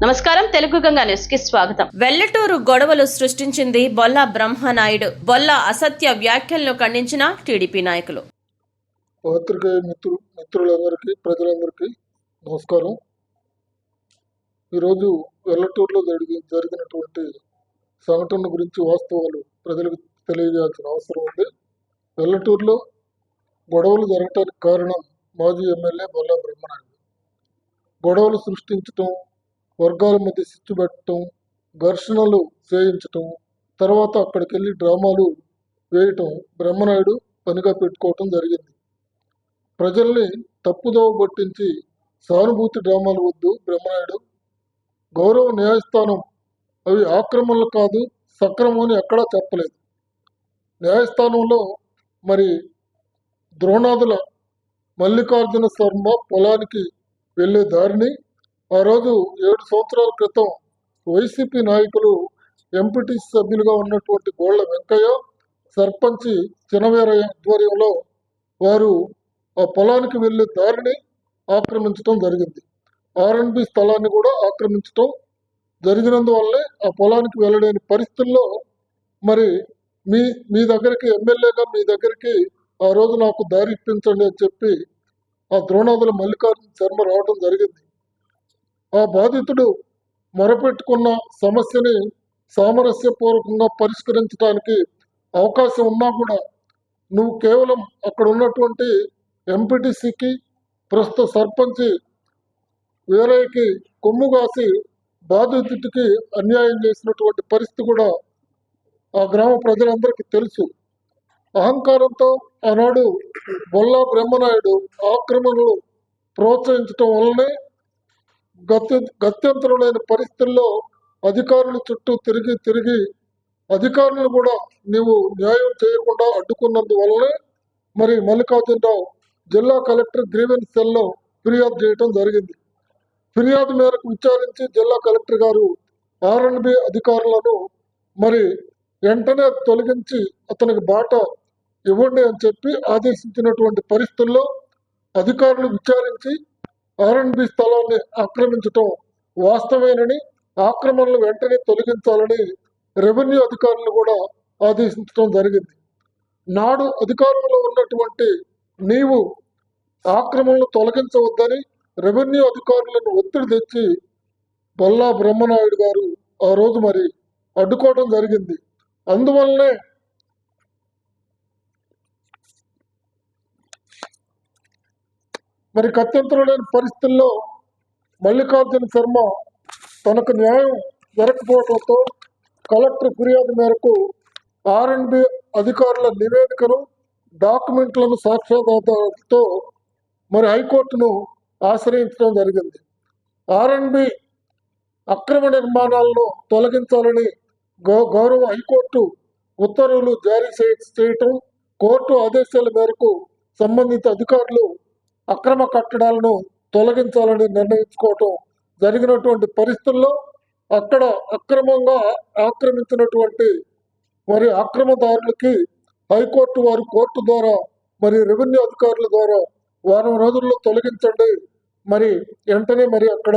నమస్కారం, తెలుగు గంగా న్యూస్ కి స్వాగతం. వెల్లటూరు గొడవలు సృష్టించింది బొల్ల బ్రహ్మనాయుడు. బొల్ల అసత్య వ్యాఖ్యలను ఖండించిన టీడీపీ నాయకులు. పాత్రికేయ మిత్రులందరికీ, ప్రజలందరికీ నమస్కారం. ఈరోజు వెల్లటూరులో జరిగినటువంటి సంఘటన గురించి వాస్తవాలు ప్రజలకు తెలియజేయాల్సిన అవసరం ఉంది. వెల్లటూరులో గొడవలు జరగటానికి కారణం మాజీ ఎమ్మెల్యే బొల్ల బ్రహ్మనాయుడు. గొడవలు సృష్టించటం, వర్గాల మధ్య చిచ్చు పెట్టడం, ఘర్షణలు చేయించటం, తర్వాత అక్కడికి వెళ్ళి డ్రామాలు వేయటం బ్రహ్మనాయుడు పనిగా పెట్టుకోవటం జరిగింది. ప్రజల్ని తప్పుదోవ పట్టించి సానుభూతి డ్రామాలు వద్దు బ్రహ్మనాయుడు, గౌరవ న్యాయస్థానం అవి ఆక్రమణలు కాదు సక్రమం అని ఎక్కడా చెప్పలేదు. న్యాయస్థానంలో మరి ద్రోణాదుల మల్లికార్జున శర్మ పొలానికి వెళ్ళే దారిని ఆ రోజు 7 సంవత్సరాల క్రితం వైసీపీ నాయకులు ఎంపీటీసీ సభ్యులుగా ఉన్నటువంటి గోళ్ల వెంకయ్య, సర్పంచి చినవీరయ్య ఆధ్వర్యంలో వారు ఆ పొలానికి వెళ్ళే దారిని ఆక్రమించడం జరిగింది. R&B స్థలాన్ని కూడా ఆక్రమించడం జరిగినందువల్లే ఆ పొలానికి వెళ్ళలేని పరిస్థితుల్లో మరి మీ దగ్గరికి ఎమ్మెల్యేగా మీ దగ్గరికి ఆ రోజు నాకు దారి ఇప్పించండి అని చెప్పి ఆ ద్రోణాదుల మల్లికార్జున శర్మ రావడం జరిగింది. ఆ బాధితుడు మొరపెట్టుకున్న సమస్యని సామరస్యపూర్వకంగా పరిష్కరించడానికి అవకాశం ఉన్నా కూడా నువ్వు కేవలం అక్కడ ఉన్నటువంటి ఎంపీటీసీకి, ప్రస్తుత సర్పంచి వీరయ్యకి కొమ్ము కాసి బాధితుడికి అన్యాయం చేసినటువంటి పరిస్థితి కూడా ఆ గ్రామ ప్రజలందరికీ తెలుసు. అహంకారంతో ఆనాడు బొల్ల బ్రహ్మనాయుడు ఆక్రమణలు ప్రోత్సహించడం వల్లనే గత్యంతరం లేని పరిస్థితుల్లో అధికారుల చుట్టూ తిరిగి అధికారులను కూడా నీవు న్యాయం చేయకుండా అడ్డుకున్నందువల్లనే మరి మల్లికార్జునరావు జిల్లా కలెక్టర్ గ్రీవెన్స్ సెల్లో ఫిర్యాదు చేయడం జరిగింది. ఫిర్యాదు మేరకు విచారించి జిల్లా కలెక్టర్ గారు R&B అధికారులను మరి వెంటనే తొలగించి అతనికి బాట ఇవ్వండి అని చెప్పి ఆదేశించినటువంటి పరిస్థితుల్లో అధికారులు విచారించి R&B స్థలాన్ని ఆక్రమించటం వాస్తవేనని, ఆక్రమణలు వెంటనే తొలగించాలని రెవెన్యూ అధికారులు కూడా ఆదేశించడం జరిగింది. నాడు అధికారంలో ఉన్నటువంటి నీవు ఆక్రమణలు తొలగించవద్దని రెవెన్యూ అధికారులను ఒత్తిడి తెచ్చి బొల్ల బ్రహ్మనాయుడు గారు ఆ రోజు మరి అడ్డుకోవడం జరిగింది. అందువల్లనే మరి గత్యంతరం లేని పరిస్థితుల్లో మల్లికార్జున శర్మ తనకు న్యాయం జరగకపోవడంతో కలెక్టర్ ఫిర్యాదు మేరకు R&B అధికారుల నివేదికను, డాక్యుమెంట్లను సాక్ష్యాధారాలతో మరి హైకోర్టును ఆశ్రయించడం జరిగింది. R&B అక్రమ నిర్మాణాలను తొలగించాలని గౌరవ హైకోర్టు ఉత్తర్వులు జారీ చేయటం, కోర్టు ఆదేశాల మేరకు సంబంధిత అధికారులు అక్రమ కట్టడాలను తొలగించాలని నిర్ణయించుకోవటం జరిగినటువంటి పరిస్థితుల్లో అక్కడ అక్రమంగా ఆక్రమించినటువంటి మరి అక్రమదారులకి హైకోర్టు వారు కోర్టు ద్వారా మరి రెవెన్యూ అధికారుల ద్వారా వారం రోజుల్లో తొలగించండి, మరి వెంటనే మరి అక్కడ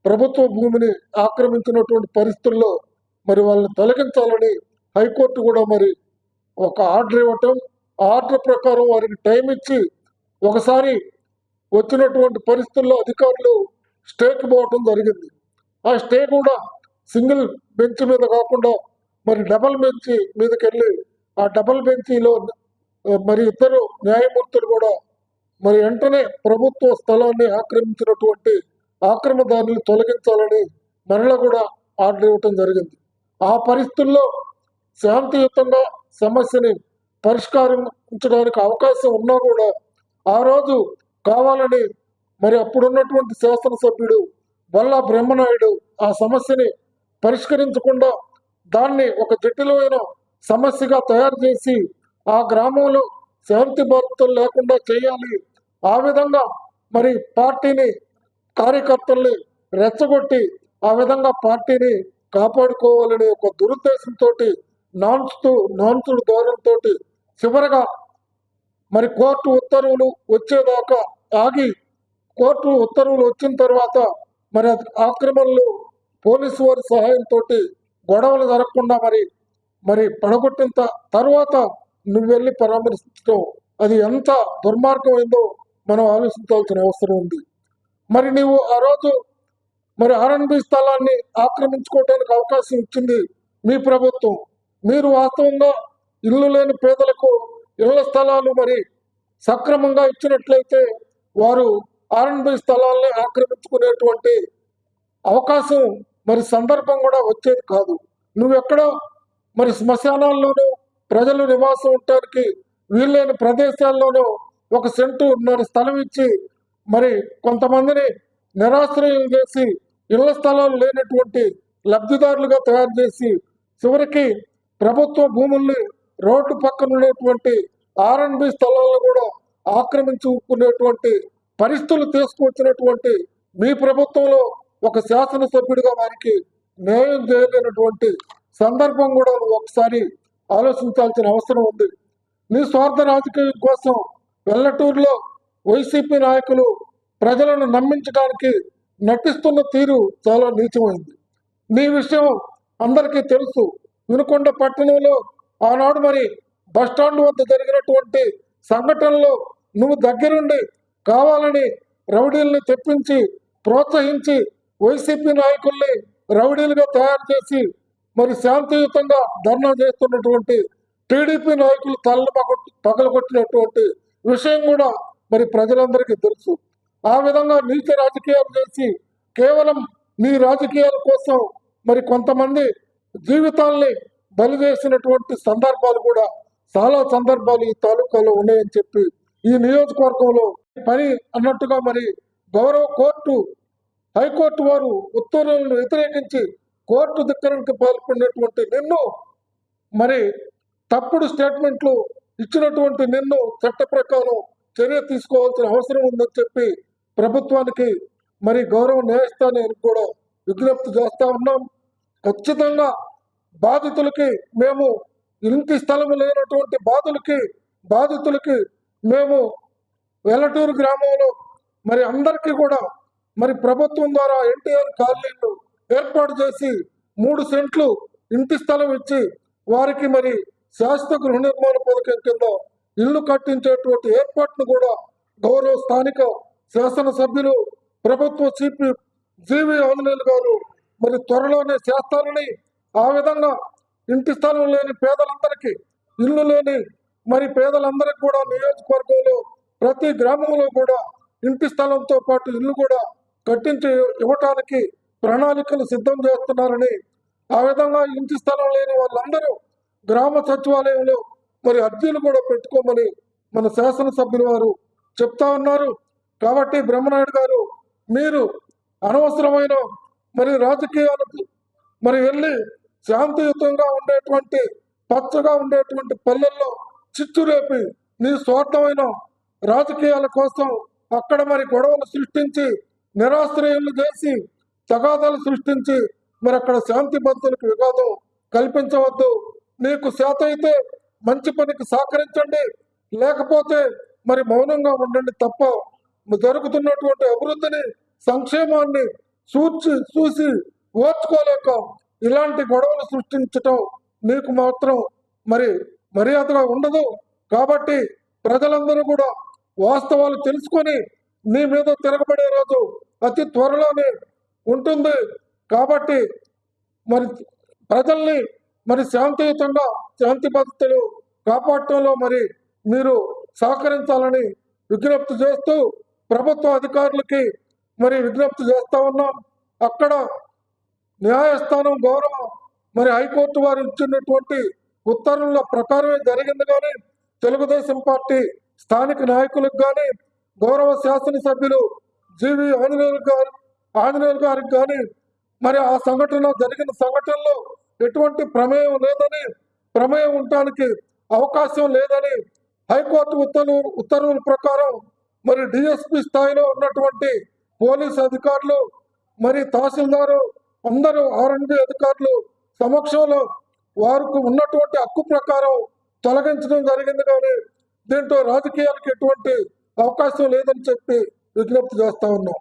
ప్రభుత్వ భూమిని ఆక్రమించినటువంటి పరిస్థితుల్లో మరి వాళ్ళని తొలగించాలని హైకోర్టు కూడా మరి ఒక ఆర్డర్ ఇవ్వటం, ఆర్డర్ ప్రకారం వారికి టైం ఇచ్చి ఒకసారి వచ్చినటువంటి పరిస్థితుల్లో అధికారులు స్టేకి పోవటం జరిగింది. ఆ స్టే కూడా సింగిల్ బెంచ్ మీద కాకుండా మరి డబల్ బెంచ్ మీదకి వెళ్ళి ఆ డబల్ బెంచీలో మరి ఇద్దరు న్యాయమూర్తులు కూడా మరి వెంటనే ప్రభుత్వ స్థలాన్ని ఆక్రమించినటువంటి ఆక్రమదారులు తొలగించాలని మరలా కూడా ఆర్డర్ ఇవ్వటం జరిగింది. ఆ పరిస్థితుల్లో శాంతియుతంగా సమస్యని పరిష్కరించడానికి అవకాశం ఉన్నా కూడా ఆ రోజు కావాలని మరి అప్పుడున్నటువంటి శాసనసభ్యుడు బొల్ల బ్రహ్మనాయుడు ఆ సమస్యని పరిష్కరించకుండా దాన్ని ఒక జటిలమైన సమస్యగా తయారు చేసి ఆ గ్రామంలో శాంతి భద్రతలు లేకుండా చేయాలి, ఆ విధంగా మరి పార్టీని, కార్యకర్తల్ని రెచ్చగొట్టి ఆ విధంగా పార్టీని కాపాడుకోవాలనే ఒక దురుద్దేశంతో నాన్సుడు ధోరణితో చివరగా మరి కోర్టు ఉత్తర్వులు వచ్చేదాకా ఆగి కోర్టు ఉత్తర్వులు వచ్చిన తర్వాత మరి ఆక్రమణలు పోలీసు వారి సహాయంతో గొడవలు జరగకుండా మరి పడగొట్టిన తర్వాత నువ్వు వెళ్ళి పరామర్శించడం అది ఎంత దుర్మార్గమైందో మనం ఆలోచించాల్సిన అవసరం ఉంది. మరి నీవు ఆ రోజు మరి R&B స్థలాన్ని ఆక్రమించుకోవడానికి అవకాశం ఇచ్చింది మీ ప్రభుత్వం. మీరు వాస్తవంగా ఇల్లు లేని పేదలకు ఇళ్ల స్థలాలు మరి సక్రమంగా ఇచ్చినట్లయితే వారు R&B స్థలాల్ని ఆక్రమించుకునేటువంటి అవకాశం మరి సందర్భం కూడా వచ్చేది కాదు. నువ్వెక్కడో మరి శ్మశానాల్లోనూ ప్రజలు నివాసం ఉండటానికి వీళ్ళైన ప్రదేశాల్లోనూ 1 సెంటున్నర స్థలం ఇచ్చి మరి కొంతమందిని నిరాశ్రయం చేసి ఇళ్ల స్థలాలు లేనటువంటి లబ్ధిదారులుగా తయారు చేసి చివరికి ప్రభుత్వ భూముల్ని రోడ్డు పక్కన ఉన్నటువంటి R&B స్థలాలను కూడా ఆక్రమించుకునేటువంటి పరిస్థితులు తీసుకువచ్చినటువంటి మీ ప్రభుత్వంలో ఒక శాసనసభ్యుడిగా వారికి న్యాయం చేయలేనటువంటి సందర్భం కూడా నువ్వు ఒకసారి ఆలోచించాల్సిన అవసరం ఉంది. నీ స్వార్థ రాజకీయం కోసం వెల్లటూరులో వైసీపీ నాయకులు ప్రజలను నమ్మించడానికి నటిస్తున్న తీరు చాలా నీచమైంది. నీ విషయం అందరికీ తెలుసు. వినుకొండ పట్టణంలో ఆనాడు మరి బస్టాండ్ వద్ద జరిగినటువంటి సంఘటనలో నువ్వు దగ్గరుండి కావాలని రౌడీల్ని తెప్పించి ప్రోత్సహించి వైసీపీ నాయకుల్ని రౌడీలుగా తయారు చేసి మరి శాంతియుతంగా ధర్నా చేస్తున్నటువంటి టీడీపీ నాయకులు తలలు పగలగొట్టినటువంటి విషయం కూడా మరి ప్రజలందరికీ తెలుసు. ఆ విధంగా నీచ రాజకీయాలు చేసి కేవలం నీ రాజకీయాల కోసం మరి కొంతమంది జీవితాల్ని బలి చేసినటువంటి సందర్భాలు కూడా చాలా సందర్భాలు ఈ తాలూకాలో ఉన్నాయని చెప్పి ఈ నియోజకవర్గంలో పని అన్నట్టుగా మరి గౌరవ కోర్టు హైకోర్టు వారు ఉత్తర్వులను వ్యతిరేకించి కోర్టు ధిక్కరణకు పాల్పడినటువంటి నిన్ను మరి తప్పుడు స్టేట్మెంట్లు ఇచ్చినటువంటి నిన్ను చట్ట ప్రకారం చర్య తీసుకోవాల్సిన అవసరం ఉందని చెప్పి ప్రభుత్వానికి మరి గౌరవ న్యాయస్థానానికి కూడా విజ్ఞప్తి చేస్తా ఉన్నాం. ఖచ్చితంగా బాధితులకి మేము ఇంటి స్థలం లేనటువంటి బాధితులకి మేము వెల్లటూరు గ్రామంలో మరి అందరికీ కూడా మరి ప్రభుత్వం ద్వారా ఎన్టీఆర్ కాలనీలు ఏర్పాటు చేసి 3 సెంట్లు ఇంటి స్థలం ఇచ్చి వారికి మరి శాశ్వత గృహ నిర్మాణ పథకం కింద ఇల్లు కట్టించేటువంటి ఏర్పాటును కూడా గౌరవ స్థానిక శాసనసభ్యులు ప్రభుత్వ సిపి జీవి ఆంజనేయులు గారు మరి త్వరలోనే చేస్తారని, ఆ విధంగా ఇంటి స్థలం లేని పేదలందరికీ ఇల్లు లేని మరి పేదలందరికీ కూడా నియోజకవర్గంలో ప్రతి గ్రామంలో కూడా ఇంటి స్థలంతో పాటు ఇల్లు కూడా కట్టించి ఇవ్వటానికి ప్రణాళికలు సిద్ధం చేస్తున్నారని, ఆ విధంగా ఇంటి స్థలం లేని వాళ్ళందరూ గ్రామ సచివాలయంలో మరి అర్జీలు కూడా పెట్టుకోమని మన శాసనసభ్యులు వారు చెప్తా ఉన్నారు. కాబట్టి బ్రహ్మనాయుడు గారు మీరు అనవసరమైన మరి రాజకీయాలకు మరి వెళ్ళి శాంతియుతంగా ఉండేటువంటి పచ్చగా ఉండేటువంటి పల్లెల్లో చిచ్చు రేపి నీ స్వార్థమైన రాజకీయాల కోసం అక్కడ మరి గొడవలు సృష్టించి నిరాశ్రయాలు చేసి తగాదాలు సృష్టించి మరి అక్కడ శాంతి భద్రతలకు విఘాతం కల్పించవద్దు. నీకు చేత అయితే మంచి పనికి సహకరించండి, లేకపోతే మరి మౌనంగా ఉండండి తప్ప జరుగుతున్నటువంటి అభివృద్ధిని సంక్షేమాన్ని చూసి ఓర్చుకోలేక ఇలాంటి గొడవలు సృష్టించటం నీకు మాత్రం మరి మర్యాదగా ఉండదు. కాబట్టి ప్రజలందరూ కూడా వాస్తవాలు తెలుసుకొని నీ మీద తిరగబడే రోజు అతి త్వరలోనే ఉంటుంది. కాబట్టి మరి ప్రజల్ని మరి శాంతియుతంగా శాంతి భద్రతలు కాపాడటంలో మరి మీరు సహకరించాలని విజ్ఞప్తి చేస్తూ ప్రభుత్వ అధికారులకి మరి విజ్ఞప్తి చేస్తా ఉన్నాం. అక్కడ న్యాయస్థానం గౌరవ మరి హైకోర్టు వారు ఇచ్చినటువంటి ఉత్తర్వుల ప్రకారమే జరిగింది. కానీ తెలుగుదేశం పార్టీ స్థానిక నాయకులకు కానీ గౌరవ శాసనసభ్యులు జీవి ఆంజనేయులు గారికి కానీ మరి ఆ జరిగిన సంఘటనలో ఎటువంటి ప్రమేయం లేదని, ప్రమేయం ఉండటానికి అవకాశం లేదని హైకోర్టు ఉత్తర్వుల ప్రకారం మరి డిఎస్పీ స్థాయిలో ఉన్నటువంటి పోలీసు అధికారులు మరి తహసీల్దారు అందరూ R&B అధికారులు సమక్షంలో వారికి ఉన్నటువంటి హక్కు ప్రకారం తొలగించడం జరిగింది. కానీ దీంట్లో రాజకీయాలకు ఎటువంటి అవకాశం లేదని చెప్పి విజ్ఞప్తి చేస్తా ఉన్నాం.